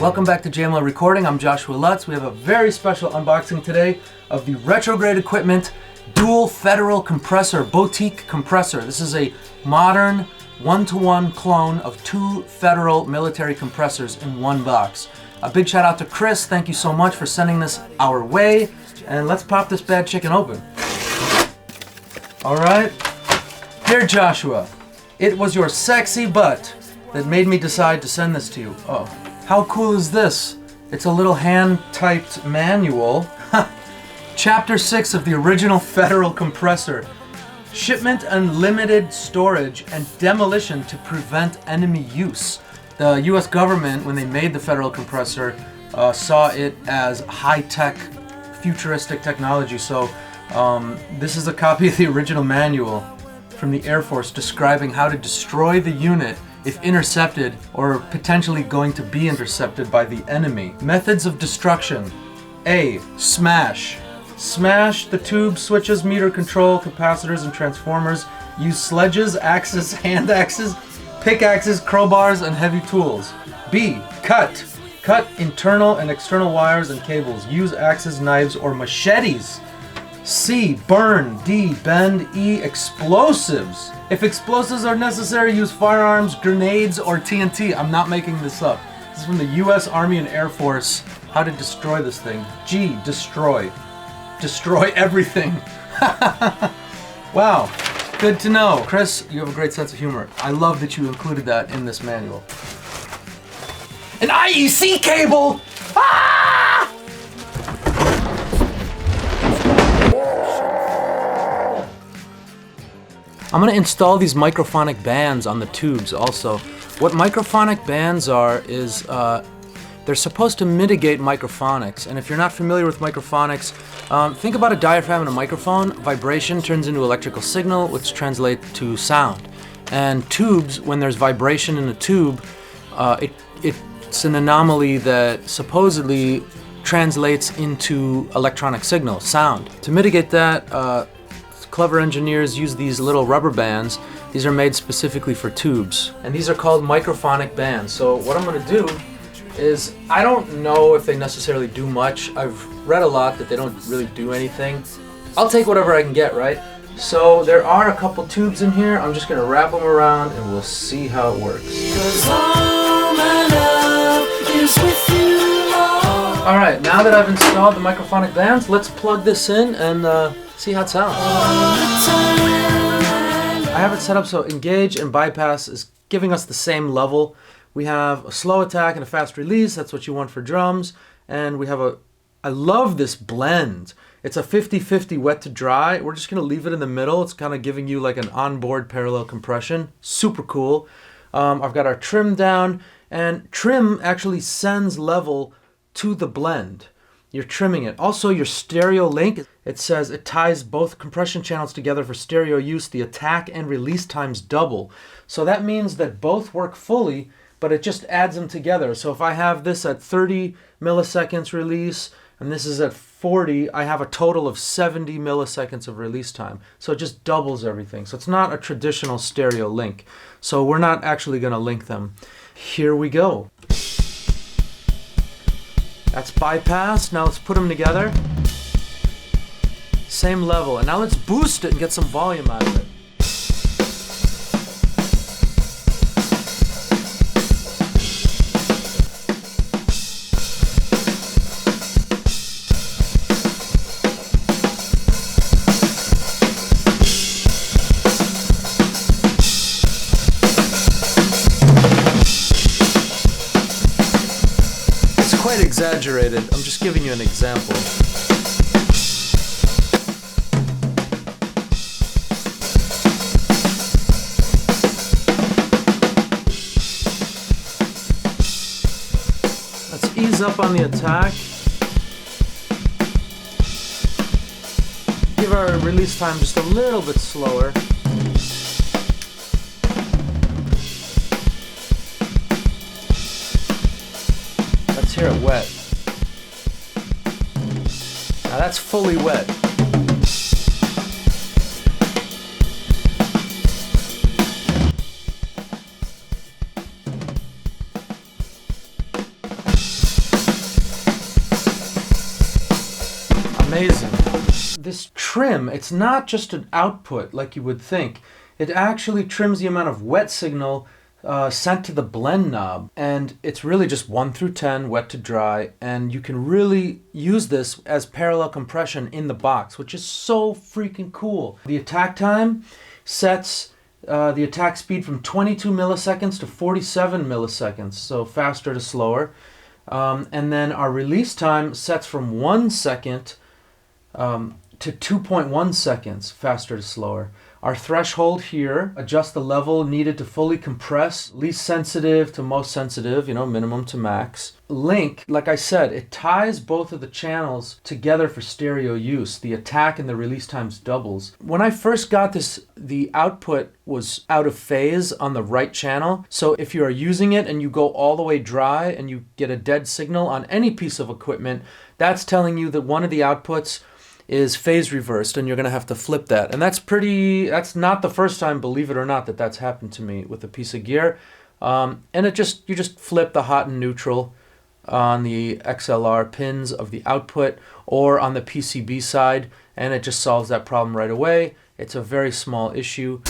Welcome back to JML Recording. I'm Joshua Lutz. We have a very special unboxing today of the Retrograde Equipment Dual Federal Compressor, Boutique Compressor. This is a modern one-to-one clone of two Federal military compressors in one box. A big shout out to Kris. Thank you so much for sending this our way. And let's pop this bad chicken open. All right. Dear Joshua, it was your sexy butt that made me decide to send this to you. Oh, how cool is this? It's a little hand-typed manual. Chapter 6 of the original Federal compressor. Shipment unlimited storage and demolition to prevent enemy use. The US government, when they made the Federal compressor, saw it as high-tech, futuristic technology. So this is a copy of the original manual from the Air Force describing how to destroy the unit if intercepted or potentially going to be intercepted by the enemy. Methods of destruction. A. Smash. Smash the tubes, switches, meter control, capacitors, and transformers. Use sledges, axes, hand axes, pickaxes, crowbars, and heavy tools. B. Cut. Cut internal and external wires and cables. Use axes, knives, or machetes. C. Burn. D. Bend. E. Explosives. If explosives are necessary, use firearms, grenades, or TNT. I'm not making this up. This is from the US Army and Air Force. How to destroy this thing. G. Destroy. Destroy everything. Wow. Good to know. Kris, you have a great sense of humor. I love that you included that in this manual. An IEC cable! Ah! I'm going to install these Micophonic bands on the tubes also. What Micophonic bands are is they're supposed to mitigate microphonics. And if you're not familiar with microphonics, think about a diaphragm and a microphone. Vibration turns into electrical signal, which translates to sound. And tubes, when there's vibration in a tube, it's an anomaly that supposedly translates into electronic signal, sound. To mitigate that, clever engineers use these little rubber bands. These are made specifically for tubes. And these are called Micophonic bands. So what I'm going to do is, I don't know if they necessarily do much. I've read a lot that they don't really do anything. I'll take whatever I can get, right? So there are a couple tubes in here. I'm just going to wrap them around and we'll see how it works. Alright, now that I've installed the Micophonic bands, let's plug this in and see how it sounds. I have it set up so engage and bypass is giving us the same level. We have a slow attack and a fast release. That's what you want for drums. And we have I love this blend. It's a 50-50 wet to dry. We're just going to leave it in the middle. It's kind of giving you like an onboard parallel compression. Super cool. I've got our trim down, and trim actually sends level to the blend. You're trimming it. Also, your stereo link, it says it ties both compression channels together for stereo use. The attack and release times double. So that means that both work fully, but it just adds them together. So if I have this at 30 milliseconds release, and this is at 40, I have a total of 70 milliseconds of release time. So it just doubles everything. So it's not a traditional stereo link. So we're not actually going to link them. Here we go. That's bypass. Now let's put them together. Same level. And now let's boost it and get some volume out of it. Quite exaggerated. I'm just giving you an example. Let's ease up on the attack. Give our release time just a little bit slower. Let's hear it wet. Now that's fully wet. Amazing. This trim, it's not just an output like you would think. It actually trims the amount of wet signal sent to the blend knob, and it's really just 1 through 10, wet to dry, and you can really use this as parallel compression in the box, which is so freaking cool. The attack time sets the attack speed from 22 milliseconds to 47 milliseconds, so faster to slower. And then our release time sets from 1 second to 2.1 seconds, faster to slower. Our threshold here adjusts the level needed to fully compress, least sensitive to most sensitive, minimum to max. Link, like I said, it ties both of the channels together for stereo use. The attack and the release times doubles. When I first got this, the output was out of phase on the right channel. So if you are using it and you go all the way dry and you get a dead signal on any piece of equipment, that's telling you that one of the outputs is phase reversed, and you're going to have to flip that. And that's not the first time, believe it or not, that that's happened to me with a piece of gear. And you just flip the hot and neutral on the XLR pins of the output or on the PCB side, and it just solves that problem right away. It's a very small issue.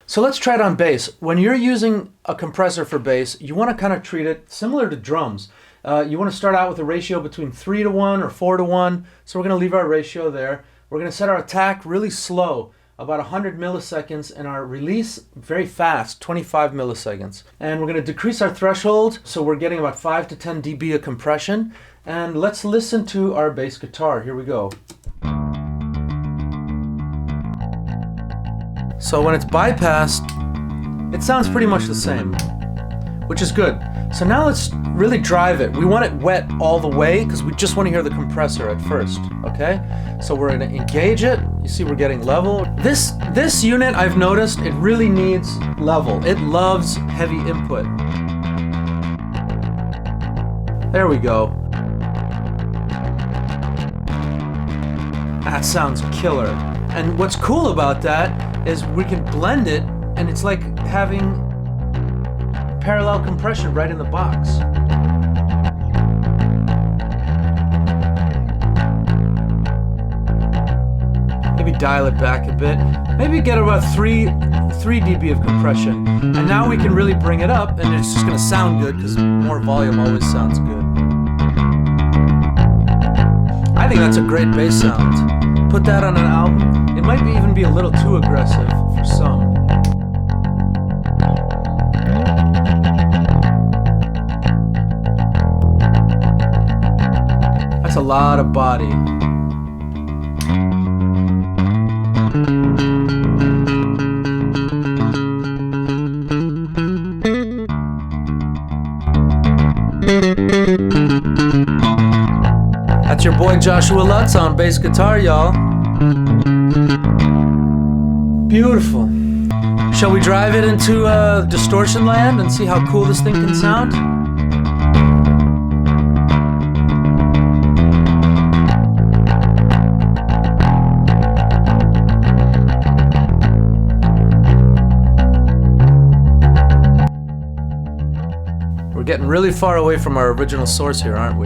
So let's try it on bass. When you're using a compressor for bass, you want to kind of treat it similar to drums. You want to start out with a ratio between 3 to 1 or 4 to 1. So we're going to leave our ratio there. We're going to set our attack really slow, about 100 milliseconds, and our release very fast, 25 milliseconds. And we're going to decrease our threshold, so we're getting about 5 to 10 dB of compression. And let's listen to our bass guitar. Here we go. So when it's bypassed, it sounds pretty much the same, which is good. So now let's really drive it. We want it wet all the way because we just want to hear the compressor at first, okay? So we're going to engage it. You see we're getting level. This unit, I've noticed, it really needs level. It loves heavy input. There we go. That sounds killer. And what's cool about that is we can blend it, and it's like having parallel compression right in the box. Maybe dial it back a bit. Maybe get about 3 dB of compression. And now we can really bring it up, and it's just going to sound good because more volume always sounds good. I think that's a great bass sound. Put that on an album. It might even be a little too aggressive for some. A lot of body. That's your boy Joshua Lutz on bass guitar, y'all. Beautiful. Shall we drive it into distortion land and see how cool this thing can sound? Getting really far away from our original source here, aren't we?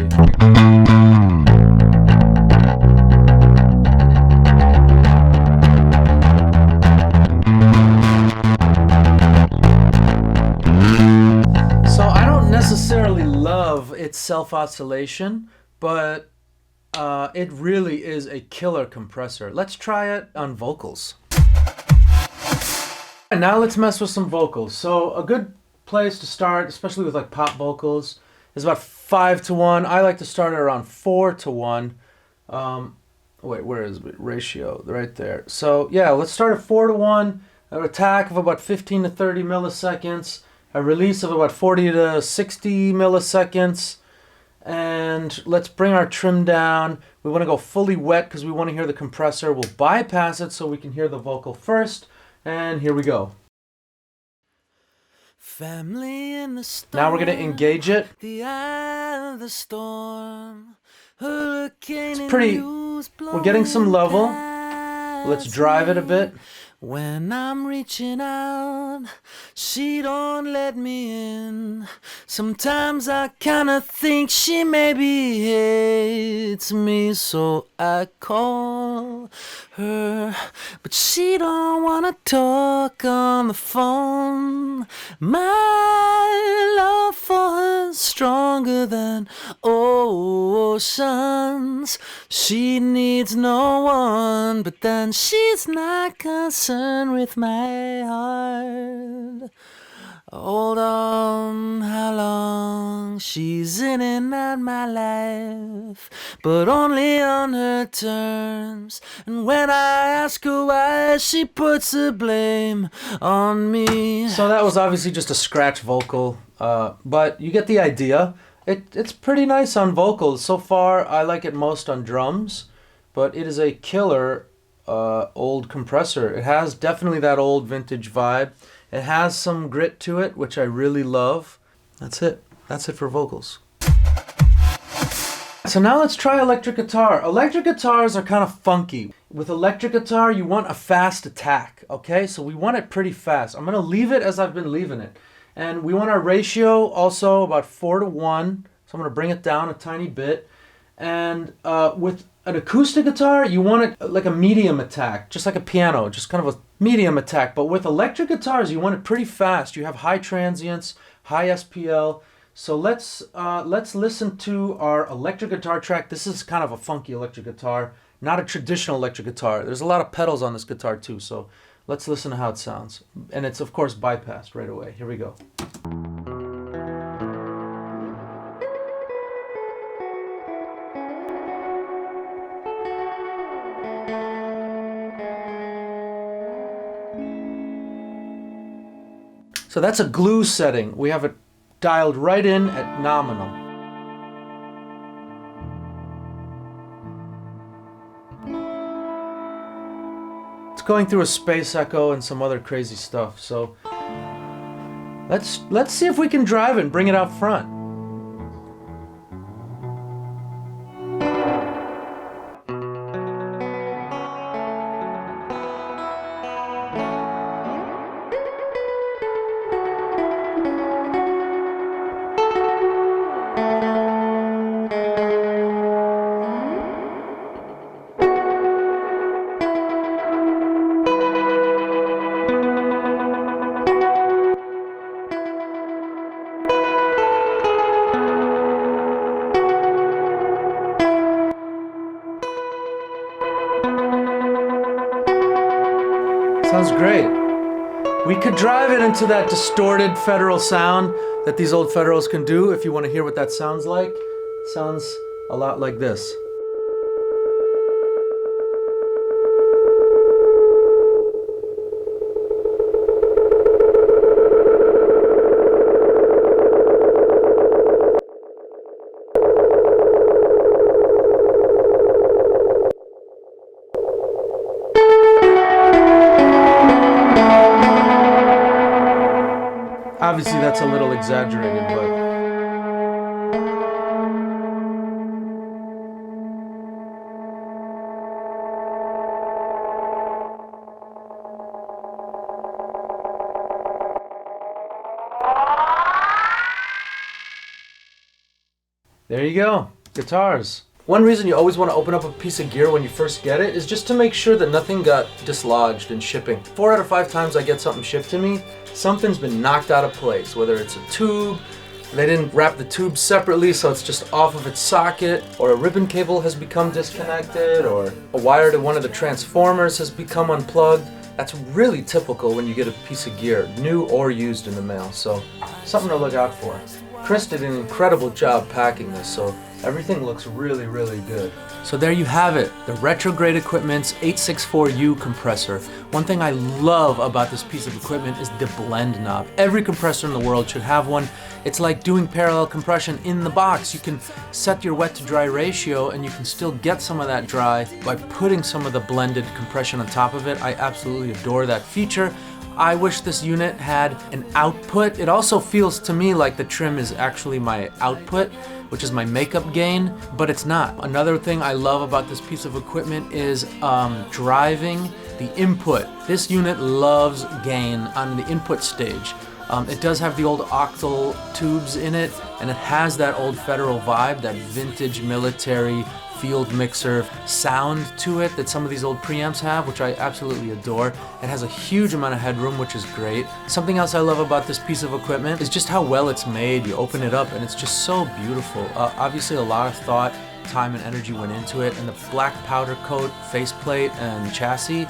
So I don't necessarily love its self-oscillation, but it really is a killer compressor. Let's try it on vocals. And now let's mess with some vocals. So a good place to start, especially with like pop vocals, is about 5 to 1. I like to start at around 4 to 1. Wait, where is it? Ratio? Right there. So yeah, let's start at 4 to 1. An attack of about 15 to 30 milliseconds. A release of about 40 to 60 milliseconds. And let's bring our trim down. We want to go fully wet because we want to hear the compressor. We'll bypass it so we can hear the vocal first. And here we go. Family in the storm, now we're going to engage it. The eye of the storm, it's pretty, we're getting some level. Let's drive it a bit. When I'm reaching out, she don't let me in. Sometimes I kinda think she maybe hates me, so I call her, but she don't wanna talk on the phone. My love for her's stronger than oceans. She needs no one, but then she's not concerned with my heart. Hold on, how long she's in and out my life, but only on her terms. And when I ask her why, she puts the blame on me. So that was obviously just a scratch vocal, but you get the idea. It's pretty nice on vocals. So far, I like it most on drums, but it is a killer old compressor. It has definitely that old vintage vibe. It has some grit to it, which I really love. That's it. That's it for vocals. So now let's try electric guitar. Electric guitars are kind of funky. With electric guitar, you want a fast attack, okay? So we want it pretty fast. I'm gonna leave it as I've been leaving it. And we want our ratio also about 4:1. So I'm gonna bring it down a tiny bit. And with an acoustic guitar, you want it like a medium attack, just like a piano, just kind of a medium attack. But with electric guitars, you want it pretty fast. You have high transients, high SPL. So let's listen to our electric guitar track. This is kind of a funky electric guitar, not a traditional electric guitar. There's a lot of pedals on this guitar too, so let's listen to how it sounds. And it's of course bypassed right away. Here we go. So that's a glue setting. We have it dialed right in at nominal. It's going through a space echo and some other crazy stuff. So let's see if we can drive it and bring it out front. Sounds great. We could drive it into that distorted Fedral sound that these old Federals can do if you want to hear what that sounds like. It sounds a lot like this. Obviously that's a little exaggerated, but there you go, guitars. One reason you always want to open up a piece of gear when you first get it is just to make sure that nothing got dislodged in shipping. 4 out of 5 times I get something shipped to me, something's been knocked out of place, whether it's a tube, they didn't wrap the tube separately so it's just off of its socket, or a ribbon cable has become disconnected, or a wire to one of the transformers has become unplugged. That's really typical when you get a piece of gear, new or used in the mail, so something to look out for. Kris did an incredible job packing this, so everything looks really, really good. So there you have it, the Retrograde Equipment's 864U compressor. One thing I love about this piece of equipment is the blend knob. Every compressor in the world should have one. It's like doing parallel compression in the box. You can set your wet to dry ratio and you can still get some of that dry by putting some of the blended compression on top of it. I absolutely adore that feature. I wish this unit had an output. It also feels to me like the trim is actually my output, which is my makeup gain, but it's not. Another thing I love about this piece of equipment is driving the input. This unit loves gain on the input stage. It does have the old octal tubes in it, and it has that old Fedral vibe, that vintage military field mixer sound to it that some of these old preamps have, which I absolutely adore. It has a huge amount of headroom, which is great. Something else I love about this piece of equipment is just how well it's made. You open it up and it's just so beautiful. Obviously a lot of thought, time, and energy went into it, and the black powder coat faceplate and chassis,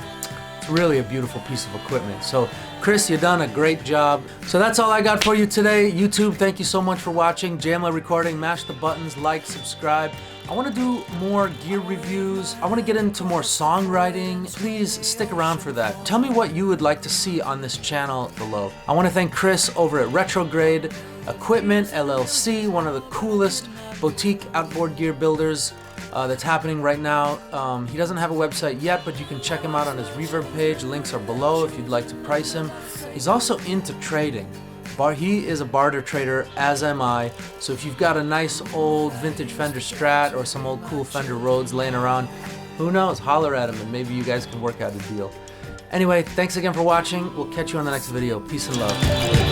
it's really a beautiful piece of equipment. So Kris, you've done a great job. So that's all I got for you today. YouTube, thank you so much for watching. JMLA Recording, mash the buttons, like, subscribe. I want to do more gear reviews. I want to get into more songwriting. Please stick around for that. Tell me what you would like to see on this channel below. I want to thank Kris over at Retrograde Equipment LLC, one of the coolest boutique outboard gear builders that's happening right now. He doesn't have a website yet, but you can check him out on his Reverb page. Links are below if you'd like to price him. He's also into trading. He is a barter trader, as am I. So if you've got a nice old vintage Fender Strat or some old cool Fender Rhodes laying around, who knows, holler at him and maybe you guys can work out a deal. Anyway, thanks again for watching. We'll catch you on the next video. Peace and love.